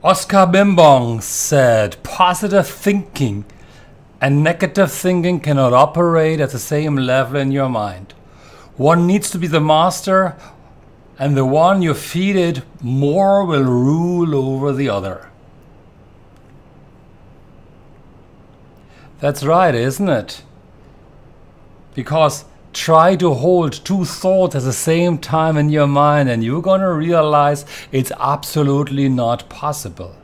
Oscar Bimbong said, positive thinking and negative thinking cannot operate at the same level in your mind. One needs to be the master, and the one you feed it more will rule over the other. That's right, isn't it? Because try to hold two thoughts at the same time in your mind and you're going to realize it's absolutely not possible.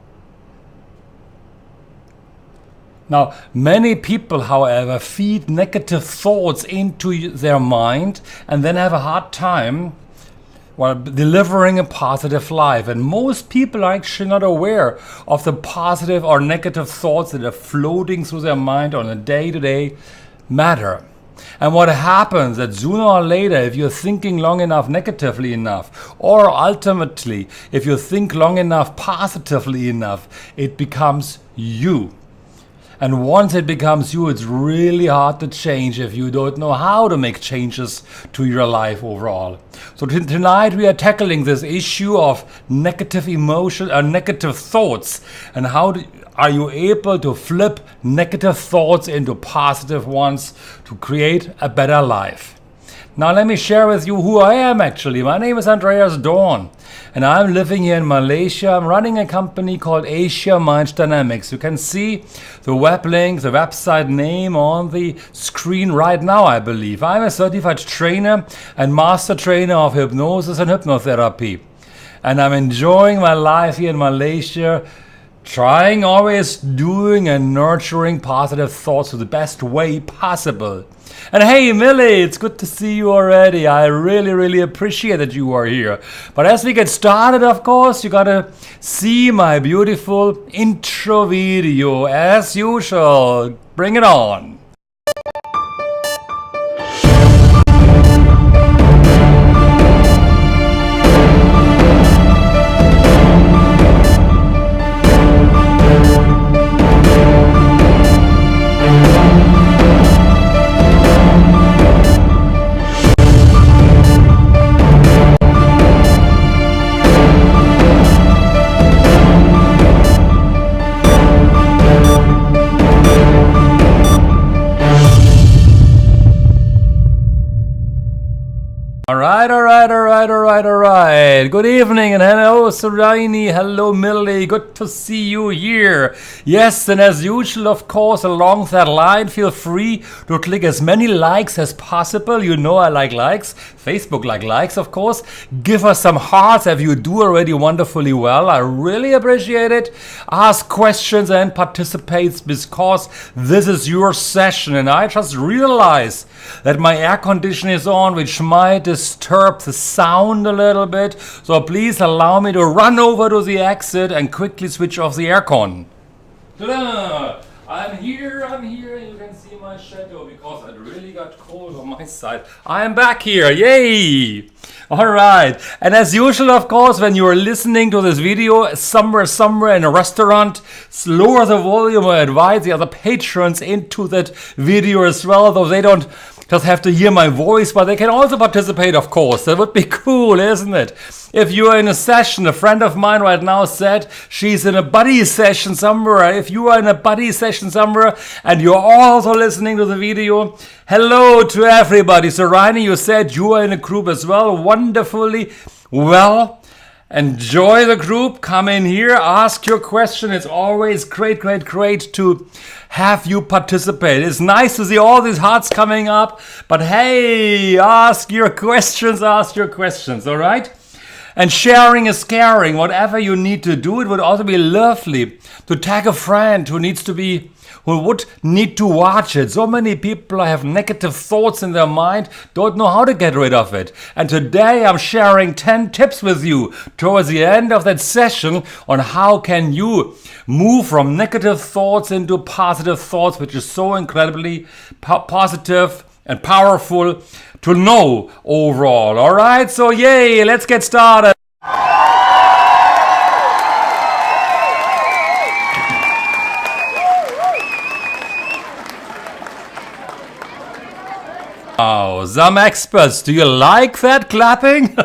Now, many people, however, feed negative thoughts into their mind and then have a hard time delivering a positive life. And most people are actually not aware of the positive or negative thoughts that are floating through their mind on a day-to-day matter. And what happens that sooner or later, if you're thinking long enough negatively enough, or ultimately, if you think long enough positively enough, it becomes you. And once it becomes you, it's really hard to change if you don't know how to make changes to your life overall. So tonight we are tackling this issue of negative emotion and negative thoughts, and how are you able to flip negative thoughts into positive ones to create a better life. Now let me share with you who I am actually. My name is Andreas Dorn, and I'm living here in Malaysia. I'm running a company called Asia Mind Dynamics. You can see the web link, the website name on the screen right now, I believe. I'm a certified trainer and master trainer of hypnosis and hypnotherapy. And I'm enjoying my life here in Malaysia, trying, always doing and nurturing positive thoughts in the best way possible. And hey, Millie, it's good to see you already. I really appreciate that you are here. But as we get started, of course, you gotta see my beautiful intro video as usual. Bring it on. All right. Good evening and hello, Saraini. Hello, Millie. Good to see you here. Yes, and as usual, of course, along that line, feel free to click as many likes as possible. You know I like likes. Facebook like likes, of course. Give us some hearts if you do already wonderfully well. I really appreciate it. Ask questions and participate because this is your session. And I just realized that my air conditioner is on, which might disturb the sound a little bit. So please allow me to run over to the exit and quickly switch off the aircon. Ta-da! I'm here, you can see my shadow because it really got cold on my side. I am back here, yay! Alright, and as usual, of course, when you are listening to this video somewhere in a restaurant, lower the volume or invite the other patrons into that video as well, though they don't just have to hear my voice, but they can also participate, of course. That would be cool, isn't it? If you are in a session, a friend of mine right now said she's in a buddy session somewhere. If you are in a buddy session somewhere and you're also listening to the video, hello to everybody. So Rainy, you said you are in a group as well. Wonderfully well. Enjoy the group. Come in here. Ask your question. It's always great to have you participate. It's nice to see all these hearts coming up. But hey, ask your questions, all right? And sharing is caring. Whatever you need to do, it would also be lovely to tag a friend who would need to watch it. So many people have negative thoughts in their mind, don't know how to get rid of it. And today I'm sharing 10 tips with you towards the end of that session on how can you move from negative thoughts into positive thoughts, which is so incredibly positive and powerful to know overall. All right, so yay, let's get started. Oh, some experts, do you like that clapping?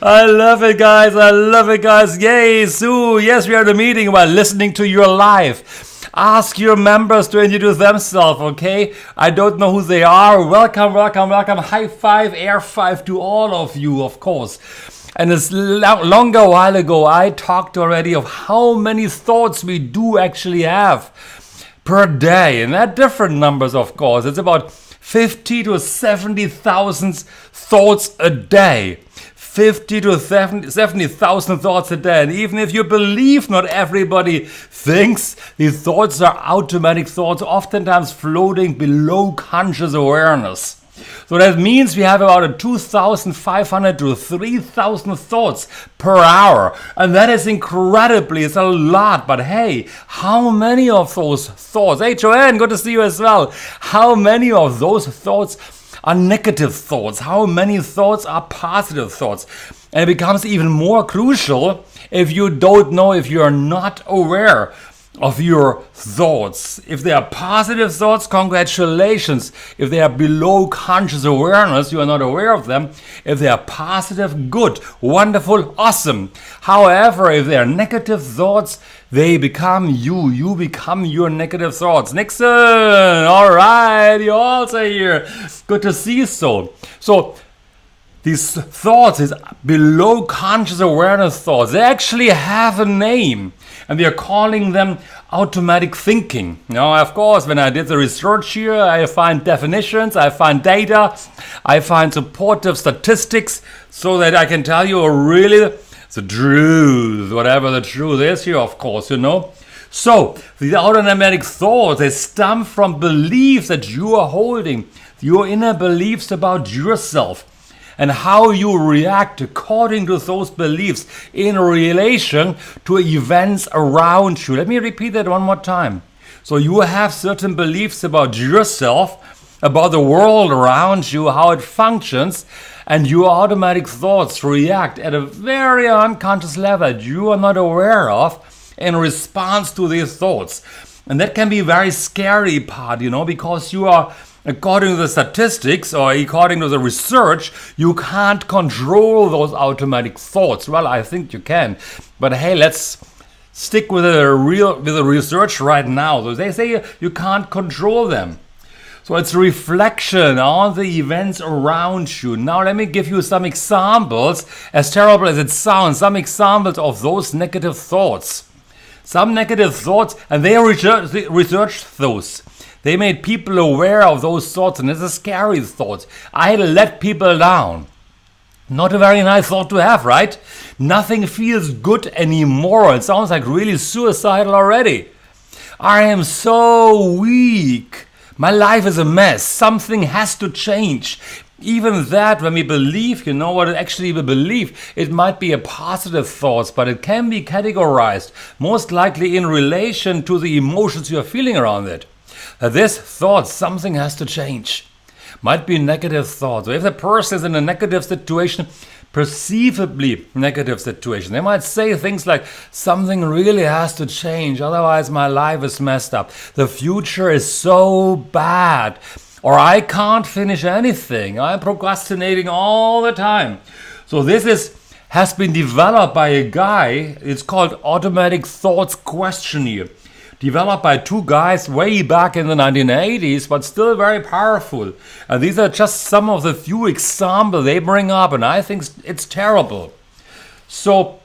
I love it, guys. I love it, guys. Yay, Sue. Yes, we are at a meeting while listening to your live. Ask your members to introduce themselves, okay? I don't know who they are. Welcome, welcome, welcome. High five, air five to all of you, of course. And it's longer while ago, I talked already of how many thoughts we do actually have per day. And they're different numbers, of course. It's about 50 to 70,000 thoughts a day. 50 to 70,000 thoughts a day. And even if you believe not everybody thinks, these thoughts are automatic thoughts, oftentimes floating below conscious awareness. So that means we have about 2,500 to 3,000 thoughts per hour. And that is incredibly, it's a lot. But hey, how many of those thoughts, hey Joanne, good to see you as well. How many of those thoughts are negative thoughts? How many thoughts are positive thoughts? And it becomes even more crucial if you don't know, if you are not aware of your thoughts. If they are positive thoughts, congratulations. If they are below conscious awareness, you are not aware of them. If they are positive, good, wonderful, awesome. However, if they are negative thoughts, they become you. You become your negative thoughts. Nixon, all right, you're also here. Good to see you so. So, these thoughts, these below conscious awareness thoughts, they actually have a name. And we are calling them automatic thinking. Now, of course, when I did the research here, I find definitions, I find data, I find supportive statistics so that I can tell you really the truth, whatever the truth is here, of course, you know. So, the automatic thoughts, they stem from beliefs that you are holding, your inner beliefs about yourself, and how you react according to those beliefs in relation to events around you. Let me repeat that one more time. So you have certain beliefs about yourself, about the world around you, how it functions, and your automatic thoughts react at a very unconscious level that you are not aware of in response to these thoughts. And that can be a very scary part, you know, because you are, according to the statistics or according to the research, you can't control those automatic thoughts. Well, I think you can. But hey, let's stick with the research right now. So they say you can't control them. So it's a reflection on the events around you. Now let me give you some examples, as terrible as it sounds, some examples of those negative thoughts. Some negative thoughts, and they researched those. They made people aware of those thoughts, and it's a scary thought. I let people down. Not a very nice thought to have, right? Nothing feels good anymore. It sounds like really suicidal already. I am so weak. My life is a mess. Something has to change. Even that, when we believe, you know what actually we believe, it might be a positive thought, but it can be categorized, most likely in relation to the emotions you're feeling around it. This thought, something has to change, might be negative thoughts. So if the person is in a negative situation, perceivably negative situation, they might say things like, something really has to change, otherwise my life is messed up. The future is so bad. Or I can't finish anything. I'm procrastinating all the time. So this has been developed by a guy. It's called Automatic Thoughts Questionnaire. Developed by two guys way back in the 1980s, but still very powerful. And these are just some of the few examples they bring up, and I think it's terrible. So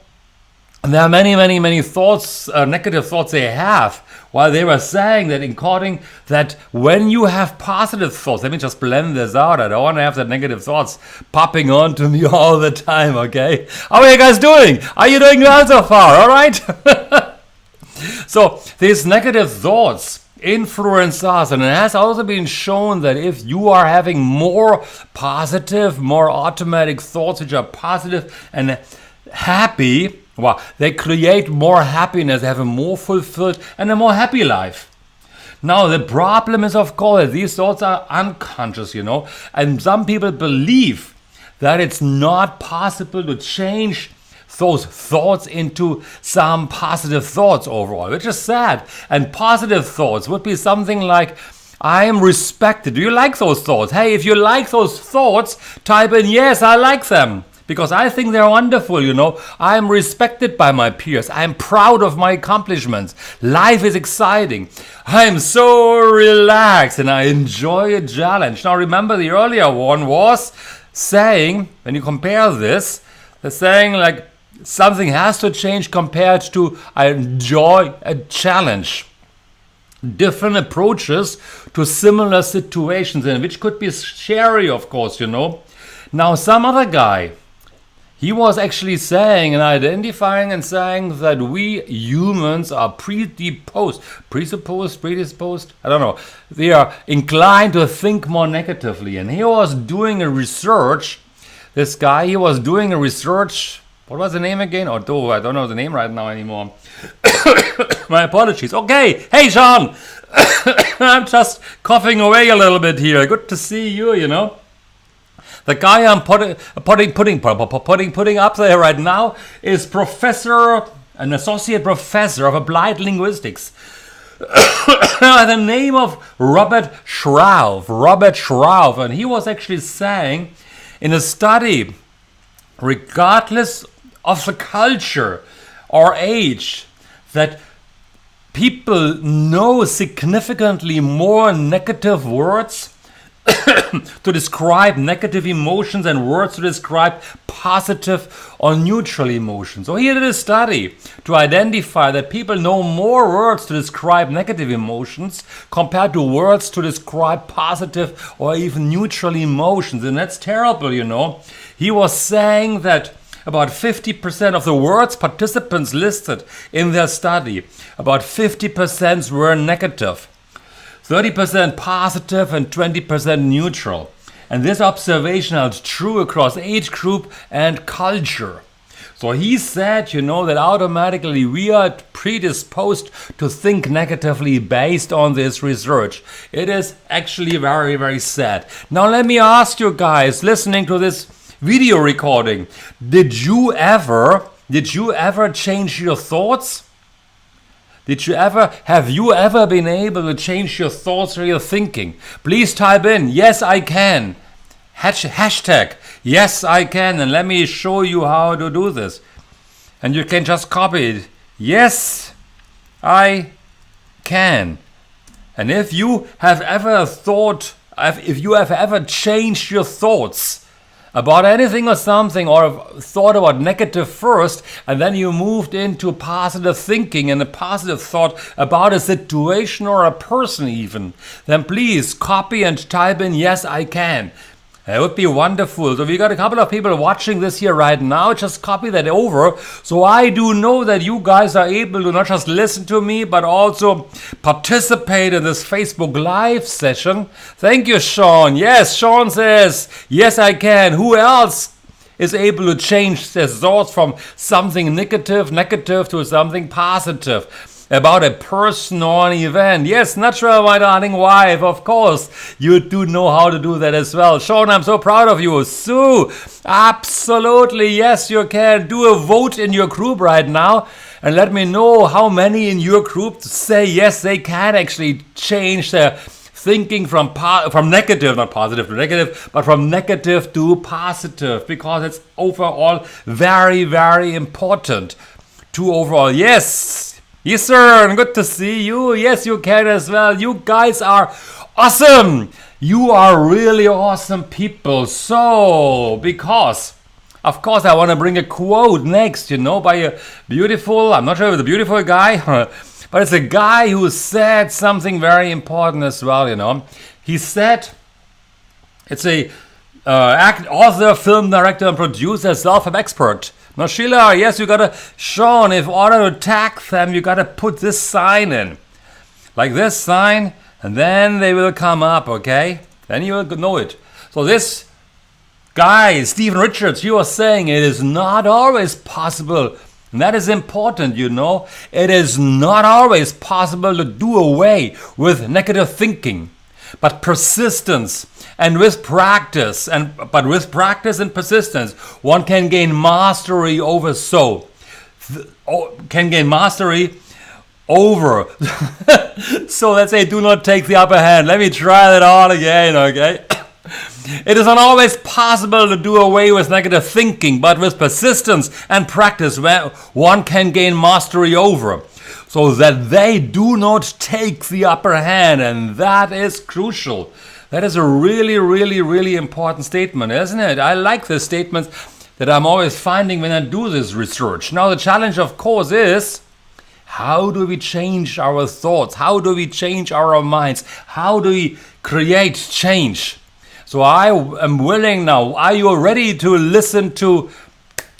there are many thoughts, negative thoughts they have, while they were saying that according that when you have positive thoughts, let me just blend this out. I don't want to have the negative thoughts popping on to me all the time, okay? How are you guys doing? Are you doing well so far, all right? So these negative thoughts influence us, and it has also been shown that if you are having more positive, more automatic thoughts which are positive and happy, well, they create more happiness, have a more fulfilled and a more happy life. Now the problem is, of course, that these thoughts are unconscious, you know, and some people believe that it's not possible to change those thoughts into some positive thoughts overall, which is sad. And positive thoughts would be something like, I am respected. Do you like those thoughts? Hey, if you like those thoughts, type in yes, I like them. because I think they're wonderful, you know. I'm respected by my peers. I'm proud of my accomplishments. Life is exciting. I'm so relaxed and I enjoy a challenge. Now remember, the earlier one was saying, when you compare this, they're saying like something has to change compared to I enjoy a challenge. Different approaches to similar situations, and which could be scary, of course, you know. Now some other guy, he was actually saying and identifying and saying that we humans are predisposed, I don't know. They are inclined to think more negatively. And he was doing a research, this guy, he was doing a research, what was the name again? Oh, I don't know the name right now anymore. My apologies. Okay, hey Sean, I'm just coughing away a little bit here. Good to see you, you know. The guy I'm putting up there right now is an associate professor of applied linguistics. The name of Robert Schrauf, and he was actually saying in a study, regardless of the culture or age, that people know significantly more negative words to describe negative emotions and words to describe positive or neutral emotions. So he did a study to identify that people know more words to describe negative emotions compared to words to describe positive or even neutral emotions. And that's terrible, you know. He was saying that about 50% of the words participants listed in their study, about 50% were negative, 30% positive and 20% neutral. And this observation held true across age group and culture. So he said, you know, that automatically we are predisposed to think negatively based on this research. It is actually very, very sad. Now let me ask you guys, listening to this video recording, did you ever change your thoughts? Have you ever been able to change your thoughts or your thinking? Please type in, yes I can. Hashtag, yes I can, and let me show you how to do this. And you can just copy it. Yes, I can. And if you have ever changed your thoughts about anything or something, or thought about negative first, and then you moved into positive thinking and a positive thought about a situation or a person even, then please copy and type in, yes, I can. That would be wonderful. So we got a couple of people watching this here right now. Just copy that over. So I do know that you guys are able to not just listen to me, but also participate in this Facebook Live session. Thank you, Sean. Yes, Sean says, yes, I can. Who else is able to change their thoughts from something negative to something positive? About a person or an event. Yes, natural, my darling wife, of course. You do know how to do that as well. Sean, I'm so proud of you. Sue, absolutely, yes, you can. Do a vote in your group right now and let me know how many in your group say yes, they can actually change their thinking from negative, not positive to negative, but from negative to positive, because it's overall very, very important to overall, yes, sir, good to see you. Yes, you can as well. You guys are awesome. You are really awesome people. So, because, of course, I want to bring a quote next, you know, by a beautiful, I'm not sure if it's a beautiful guy, but it's a guy who said something very important as well, you know. He said, it's a author, film director, and producer, self-help expert. Now, Sheila, yes, you gotta, Sean, in order to tag them, you gotta put this sign in. Like this sign, and then they will come up, okay? Then you will know it. So this guy, Stephen Richards, you are saying it is not always possible. And that is important, you know. It is not always possible to do away with negative thinking. But persistence and with practice and persistence, one can gain mastery over so let's say do not take the upper hand. Let me try that all again, okay? It is not always possible to do away with negative thinking, but with persistence and practice, one can gain mastery over, so that they do not take the upper hand, and that is crucial. That is a really, really, really important statement, isn't it? I like this statement that I'm always finding when I do this research. Now, the challenge, of course, is how do we change our thoughts? How do we change our minds? How do we create change? So I am willing now. Are you ready to listen to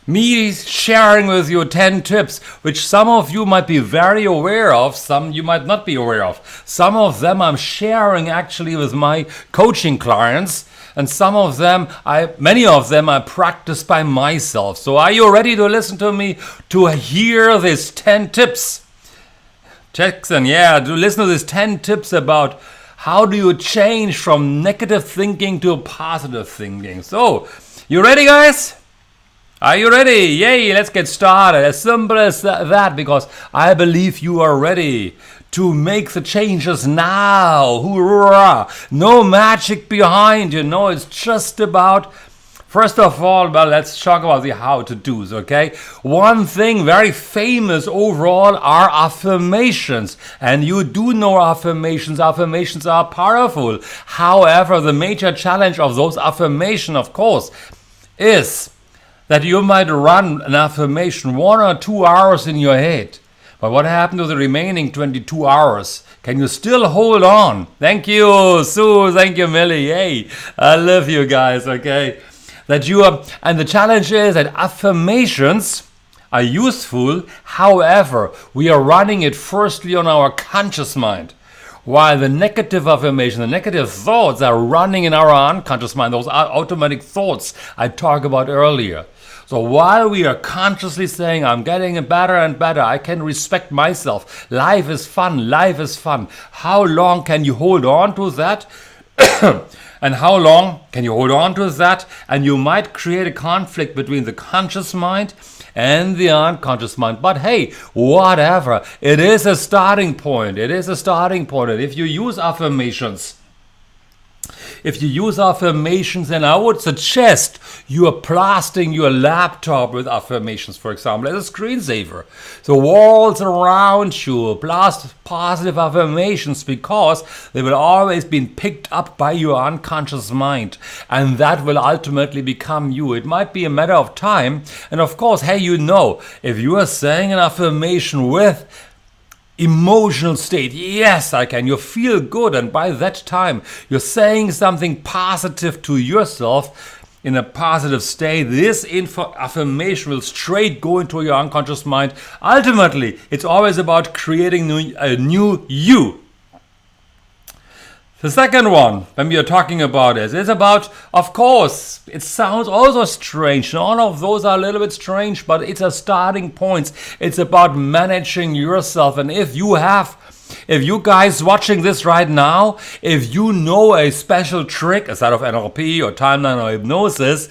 me sharing with you 10 tips, which some of you might be very aware of, some you might not be aware of. Some of them I'm sharing actually with my coaching clients, and some of them, many of them I practice by myself. So are you ready to listen to me to hear these 10 tips? Jackson, yeah, to listen to these 10 tips about how do you change from negative thinking to positive thinking. So, you ready, guys? Are you ready? Yay, let's get started. As simple as that, because I believe you are ready to make the changes now. Hoorah! No magic behind you. No, it's just about, first of all, well, let's talk about the how to do's, okay? One thing very famous overall are affirmations. And you do know affirmations. Affirmations are powerful. However, the major challenge of those affirmations, of course, is that you might run an affirmation 1 or 2 hours in your head. But what happened to the remaining 22 hours? Can you still hold on? Thank you, Sue. Thank you, Millie. Hey, I love you guys, okay? And the challenge is that affirmations are useful. However, we are running it firstly on our conscious mind, while the negative affirmation, the negative thoughts are running in our unconscious mind. Those are automatic thoughts I talked about earlier. So while we are consciously saying, I'm getting better and better, I can respect myself, life is fun, life is fun. How long can you hold on to that? And how long can you hold on to that? And you might create a conflict between the conscious mind and the unconscious mind. But hey, whatever. It is a starting point. It is a starting point. And if you use affirmations, then I would suggest you are blasting your laptop with affirmations, for example, as a screensaver. The walls around you blast positive affirmations, because they will always be picked up by your unconscious mind, and that will ultimately become you. It might be a matter of time, and of course, hey, if you are saying an affirmation with emotional state, yes, I can. You feel good, and by that time, you're saying something positive to yourself in a positive state. This affirmation will straight go into your unconscious mind. Ultimately, it's always about creating a new you. The second one, when we are talking about it, is about, of course, it sounds also strange. All of those are a little bit strange, but it's a starting point. It's about managing yourself. And if you guys watching this right now, if you know a special trick, aside of NLP or timeline or hypnosis,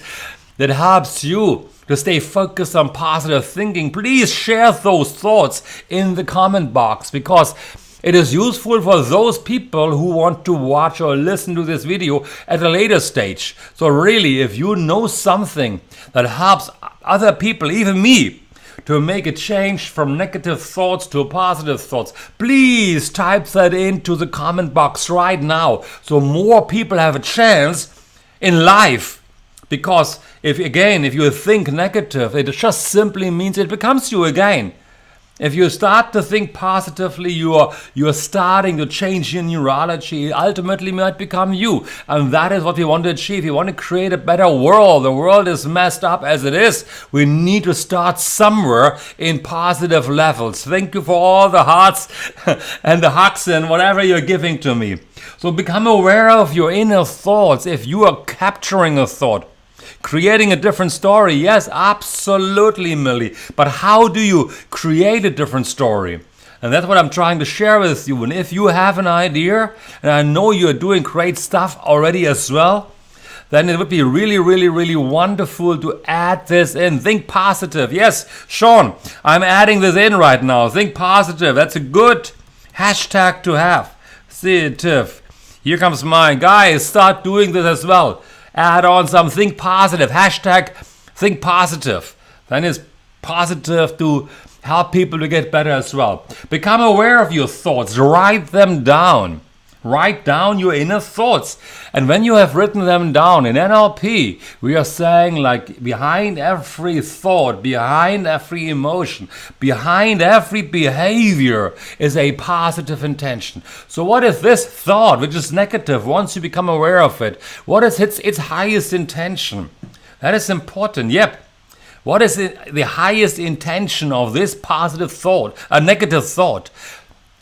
that helps you to stay focused on positive thinking, please share those thoughts in the comment box, because it is useful for those people who want to watch or listen to this video at a later stage. So really, if you know something that helps other people, even me, to make a change from negative thoughts to positive thoughts, please type that into the comment box right now, so more people have a chance in life. Because if you think negative, it just simply means it becomes you again. If you start to think positively, you are starting to change your neurology. Ultimately, might become you, and that is what we want to achieve. We want to create a better world. The world is messed up as it is. We need to start somewhere in positive levels. Thank you for all the hearts and the hugs and whatever you're giving to me. So become aware of your inner thoughts. If you are capturing a thought, creating a different story, yes, absolutely, Millie. But how do you create a different story? And that's what I'm trying to share with you. And if you have an idea, and I know you're doing great stuff already as well, then it would be really, really, really wonderful to add this in. Think positive. Yes, Sean, I'm adding this in right now. Think positive. That's a good hashtag to have. Positive. Here comes mine. Guys, start doing this as well. Add on some think positive. Hashtag think positive. Then it's positive to help people to get better as well. Become aware of your thoughts. Write them down. Write down your inner thoughts. And when you have written them down in NLP, we are saying like behind every thought, behind every emotion, behind every behavior is a positive intention. So what is this thought, which is negative, once you become aware of it? What is its highest intention? That is important. Yep. What is the highest intention of this positive thought, a negative thought?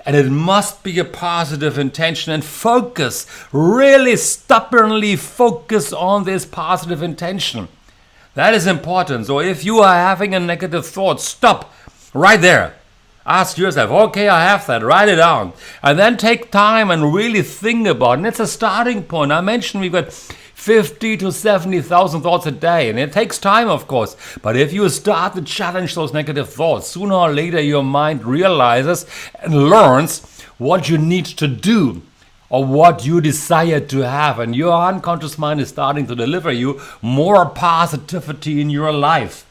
And it must be a positive intention, and focus, really stubbornly focus on this positive intention. That is important. So if you are having a negative thought, stop right there. Ask yourself, okay, I have that, write it down. And then take time and really think about it. And it's a starting point. I mentioned we've got 50 to 70,000 thoughts a day, and it takes time, of course. But if you start to challenge those negative thoughts, sooner or later your mind realizes and learns what you need to do or what you desire to have, and your unconscious mind is starting to deliver you more positivity in your life.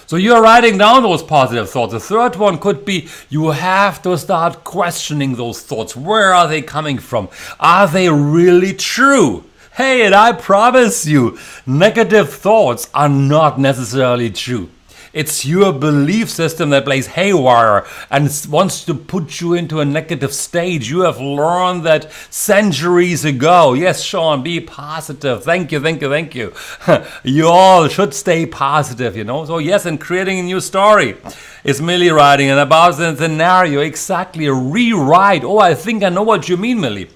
So you're writing down those positive thoughts. The third one could be you have to start questioning those thoughts. Where are they coming from? Are they really true? Hey, and I promise you, negative thoughts are not necessarily true. It's your belief system that plays haywire and wants to put you into a negative stage. You have learned that centuries ago. Yes, Sean, be positive. Thank you, thank you, thank you. You all should stay positive, you know. So yes, and creating a new story is Millie writing, and about the scenario, exactly, rewrite. Oh, I think I know what you mean, Millie.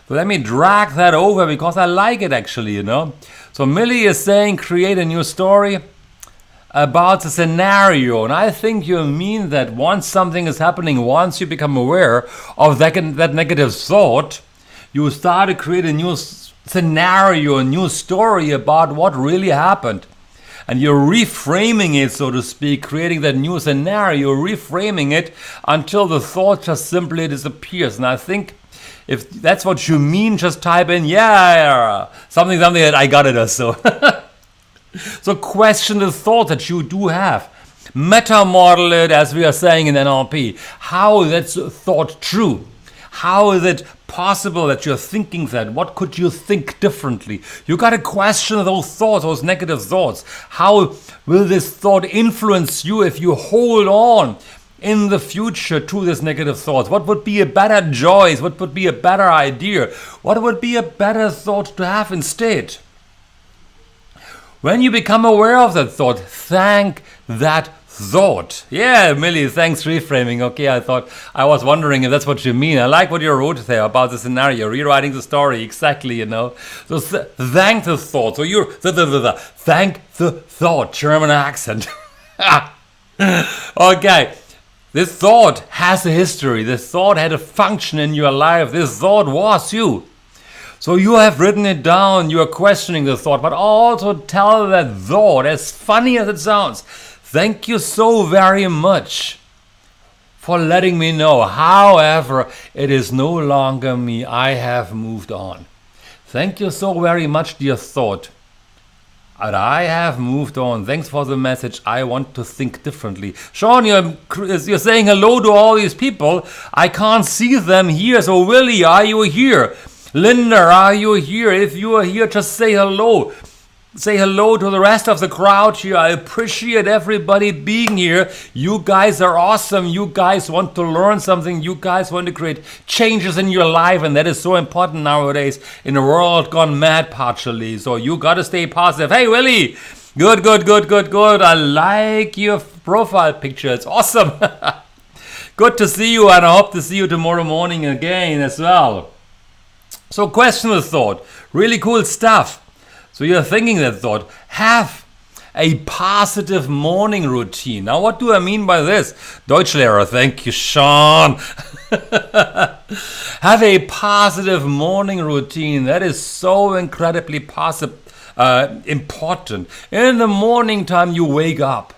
So let me drag that over because I like it actually, you know. So Millie is saying create a new story about the scenario. And I think you mean that once something is happening, once you become aware of that negative thought, you start to create a new scenario, a new story about what really happened. And you're reframing it, so to speak, creating that new scenario, reframing it until the thought just simply disappears. And I think if that's what you mean, just type in, yeah, something that I got it or so. So question the thought that you do have. Meta model it, as we are saying in NLP. How is that thought true? How is it possible that you're thinking that? What could you think differently? You got to question those thoughts, those negative thoughts. How will this thought influence you if you hold on in the future to this negative thoughts? What would be a better choice? What would be a better idea? What would be a better thought to have instead? When you become aware of that thought, thank that thought. Yeah, Millie, thanks reframing. Okay, I was wondering if that's what you mean. I like what you wrote there about the scenario, rewriting the story, exactly, you know. So thank the thought. So you're thank the thought, German accent. Okay. This thought has a history. This thought had a function in your life. This thought was you. So you have written it down. You are questioning the thought, but also tell that thought, as funny as it sounds, thank you so very much for letting me know. However, it is no longer me. I have moved on. Thank you so very much, dear thought. And I have moved on. Thanks for the message. I want to think differently. Sean, you're saying hello to all these people. I can't see them here. So Willie, are you here? Linda, are you here? If you are here, just say hello. Say hello to the rest of the crowd here. I appreciate everybody being here. You guys are awesome. You guys want to learn something. You guys want to create changes in your life, and that is so important nowadays in a world gone mad partially. So you got to stay positive. Hey, Willie. Good. I like your profile picture. It's awesome. Good to see you, and I hope to see you tomorrow morning again as well. So question the thought. Really cool stuff. So you're thinking that thought. Have a positive morning routine. Now what do I mean by this? Deutschlehrer, thank you, Sean. Have a positive morning routine. That is so incredibly important. In the morning time you wake up.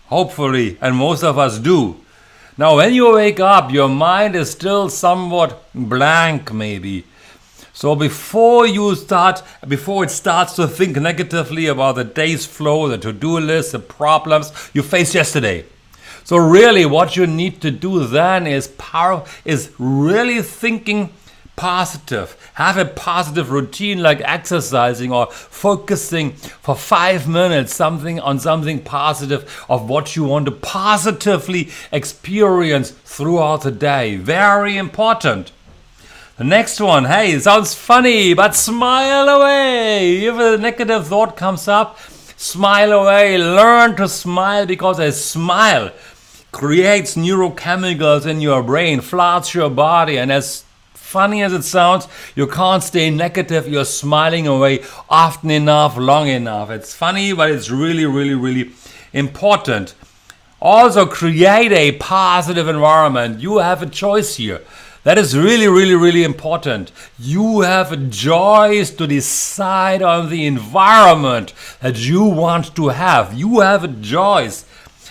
Hopefully, and most of us do. Now, when you wake up, your mind is still somewhat blank, maybe. So before it starts to think negatively about the day's flow, the to-do list, the problems you faced yesterday. So really what you need to do then is really thinking positive. Have a positive routine like exercising or focusing for 5 minutes on something positive of what you want to positively experience throughout the day. Very important. The next one, hey, it sounds funny, but smile away. If a negative thought comes up, smile away. Learn to smile, because a smile creates neurochemicals in your brain, floods your body, and as funny as it sounds, you can't stay negative. You're smiling away often enough, long enough. It's funny, but it's really, really, really important. Also, create a positive environment. You have a choice here. That is really, really, really important. You have a choice to decide on the environment that you want to have. You have a choice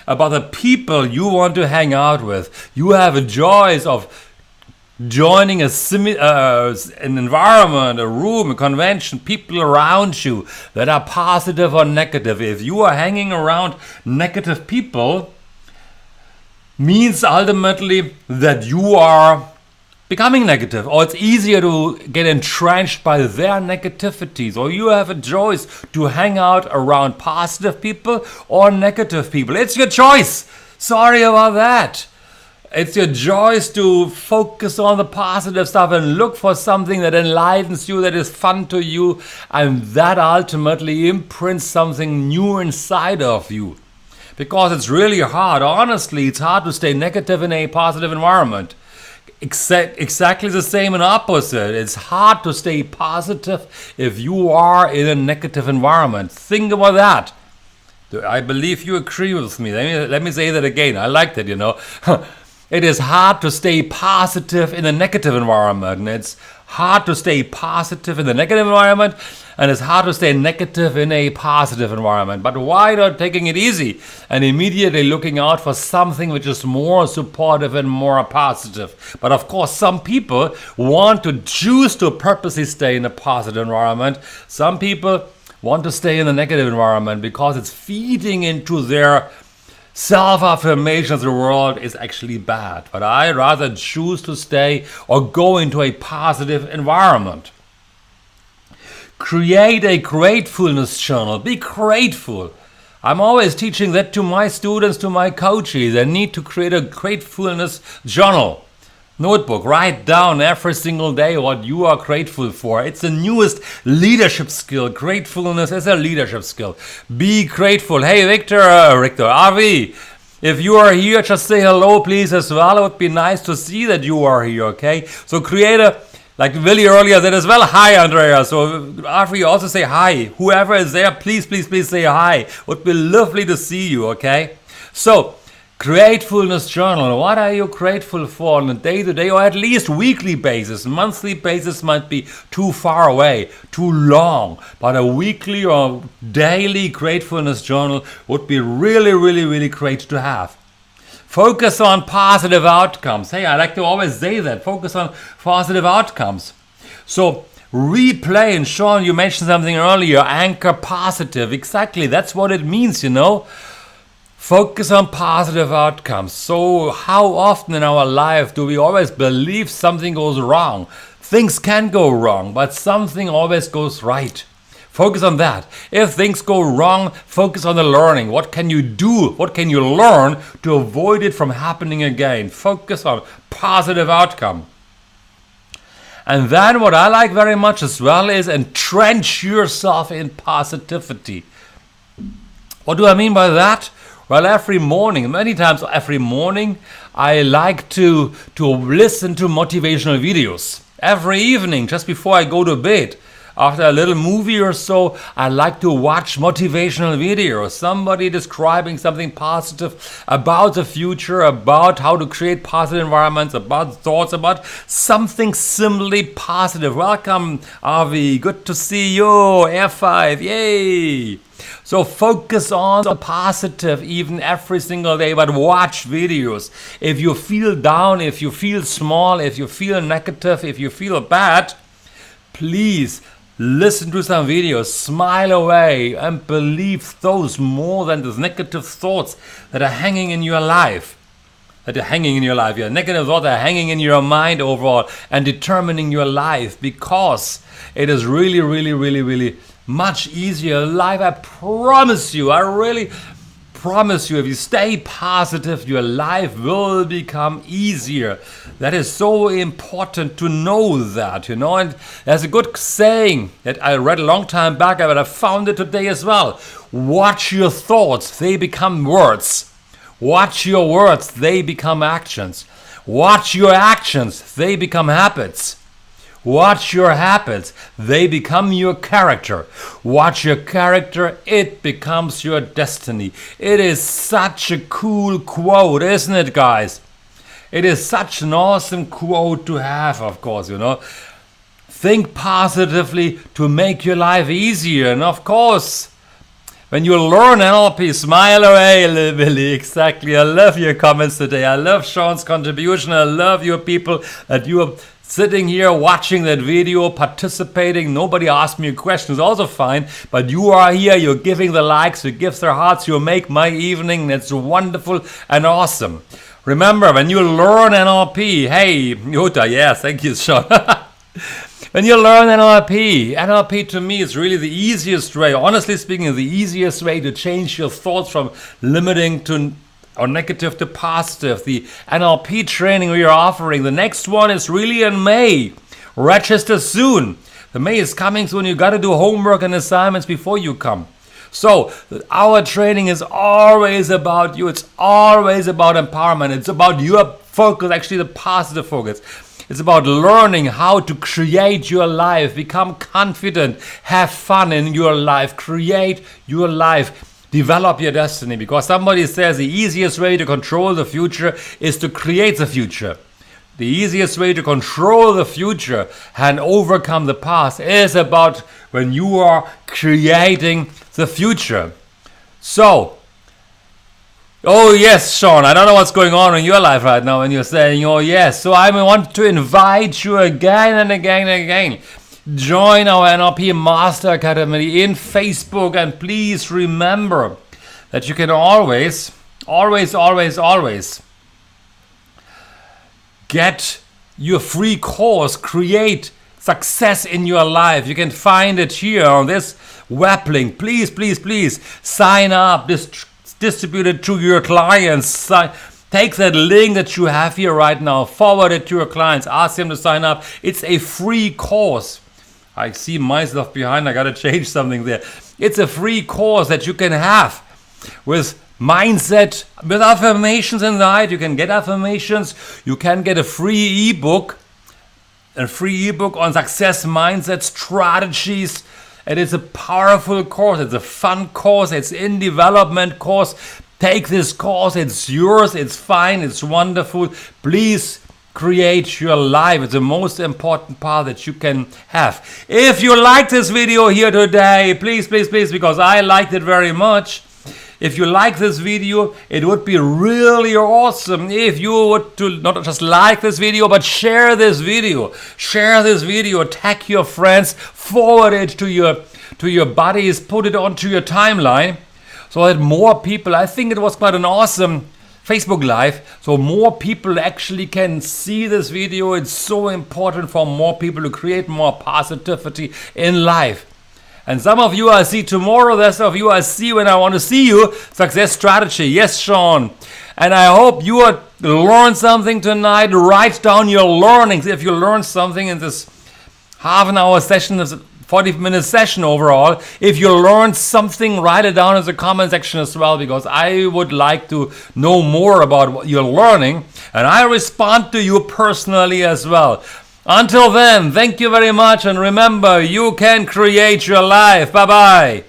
about the people you want to hang out with. You have a choice of joining an environment, a room, a convention, people around you that are positive or negative. If you are hanging around negative people, means ultimately that you are becoming negative, or it's easier to get entrenched by their negativities, or you have a choice to hang out around positive people or negative people. It's your choice. Sorry about that. It's your choice to focus on the positive stuff and look for something that enlightens you, that is fun to you, and that ultimately imprints something new inside of you. Because it's really hard, honestly, it's hard to stay negative in a positive environment. Exactly the same and opposite. It's hard to stay positive if you are in a negative environment. Think about that. I believe you agree with me. Let me say that again. I like that, It is hard to stay positive in a negative environment. And it's hard to stay positive in the negative environment. And it's hard to stay negative in a positive environment. But why not taking it easy and immediately looking out for something which is more supportive and more positive? But of course, some people want to choose to purposely stay in a positive environment. Some people want to stay in a negative environment because it's feeding into their self-affirmations. The world is actually bad. But I rather choose to stay or go into a positive environment. Create a gratefulness journal. Be grateful. I'm always teaching that to my students, to my coaches. They need to create a gratefulness journal. Notebook. Write down every single day what you are grateful for. It's the newest leadership skill. Gratefulness is a leadership skill. Be grateful. Hey, Victor, Avi, if you are here, just say hello, please, as well. It would be nice to see that you are here, okay? So create like Willie earlier said as well, hi, Andreas. So after you also say hi. Whoever is there, please, please, please say hi. Would be lovely to see you, okay? So, gratefulness journal. What are you grateful for on a day-to-day or at least weekly basis? Monthly basis might be too far away, too long. But a weekly or daily gratefulness journal would be really, really, really great to have. Focus on positive outcomes. Hey, I like to always say that. Focus on positive outcomes. So replay, and Sean, you mentioned something earlier, anchor positive. Exactly, that's what it means, Focus on positive outcomes. So how often in our life do we always believe something goes wrong? Things can go wrong, but something always goes right. Focus on that. If things go wrong, focus on the learning. What can you do? What can you learn to avoid it from happening again? Focus on positive outcome. And then what I like very much as well is entrench yourself in positivity. What do I mean by that? Well, many times every morning, I like to listen to motivational videos. Every evening, just before I go to bed, after a little movie or so, I like to watch motivational videos. Somebody describing something positive about the future, about how to create positive environments, about thoughts, about something simply positive. Welcome, Avi. Good to see you. F5. Yay. So focus on the positive even every single day, but watch videos. If you feel down, if you feel small, if you feel negative, if you feel bad, please listen to some videos, smile away, and believe those more than the negative thoughts that are hanging in your life. Your negative thoughts are hanging in your mind overall and determining your life, because it is really much easier life. I promise you, I really promise you, if you stay positive, your life will become easier. That is so important to know that, and there's a good saying that I read a long time back, but I found it today as well. Watch your thoughts, they become words. Watch your words, they become actions. Watch your actions, they become habits. Watch your habits, they become your character. Watch your character, it becomes your destiny. It is such a cool quote, isn't it, guys? It is such an awesome quote to have, of course, Think positively to make your life easier. And of course, when you learn NLP, smile away, Billy. Exactly. I love your comments today. I love Sean's contribution. I love your people that you are sitting here watching that video, participating. Nobody asked me a question, it's also fine, but you are here, you're giving the likes, you give their hearts, you make my evening. It's wonderful and awesome. Remember, when you learn NLP, hey, Jutta, yes, thank you, Sean. When you learn NLP to me is really the easiest way, honestly speaking, the easiest way to change your thoughts from limiting to or negative to positive. The NLP training we are offering. The next one is really in May. Register soon. The May is coming soon. You got to do homework and assignments before you come. So our training is always about you. It's always about empowerment. It's about your focus, actually the positive focus. It's about learning how to create your life, become confident, have fun in your life, create your life. Develop your destiny, because somebody says the easiest way to control the future is to create the future. The easiest way to control the future and overcome the past is about when you are creating the future. So, oh yes, Sean, I don't know what's going on in your life right now when you're saying, oh yes. So I want to invite you again and again and again. Join our NLP Master Academy in Facebook, and please remember that you can always get your free course, Create Success in Your Life. You can find it here on this web link. Please sign up, distribute it to your clients. Take that link that you have here right now, forward it to your clients, ask them to sign up. It's a free course. I see myself behind, I gotta change something there. It's a free course that you can have with mindset, with affirmations inside. You can get affirmations, you can get a free ebook on success mindset strategies. It is a powerful course, it's a fun course, it's in development course. Take this course, it's yours, it's fine, it's wonderful. Please create your life. It's the most important part that you can have. If you like this video here today, please, because I liked it very much. If you like this video, it would be really awesome if you would to not just like this video, but share this video. Share this video, tag your friends, forward it to your buddies, put it onto your timeline so that more people, I think it was quite an awesome Facebook Live, so more people actually can see this video. It's so important for more people to create more positivity in life. And some of you I see tomorrow, there's some of you I see when I want to see you. Success strategy, yes, Sean. And I hope you learn something tonight. Write down your learnings. If you learn something in this half an hour session, this 40-minute session overall. If you learned something, write it down in the comment section as well, because I would like to know more about what you're learning, and I respond to you personally as well. Until then, thank you very much, and remember, you can create your life. Bye-bye.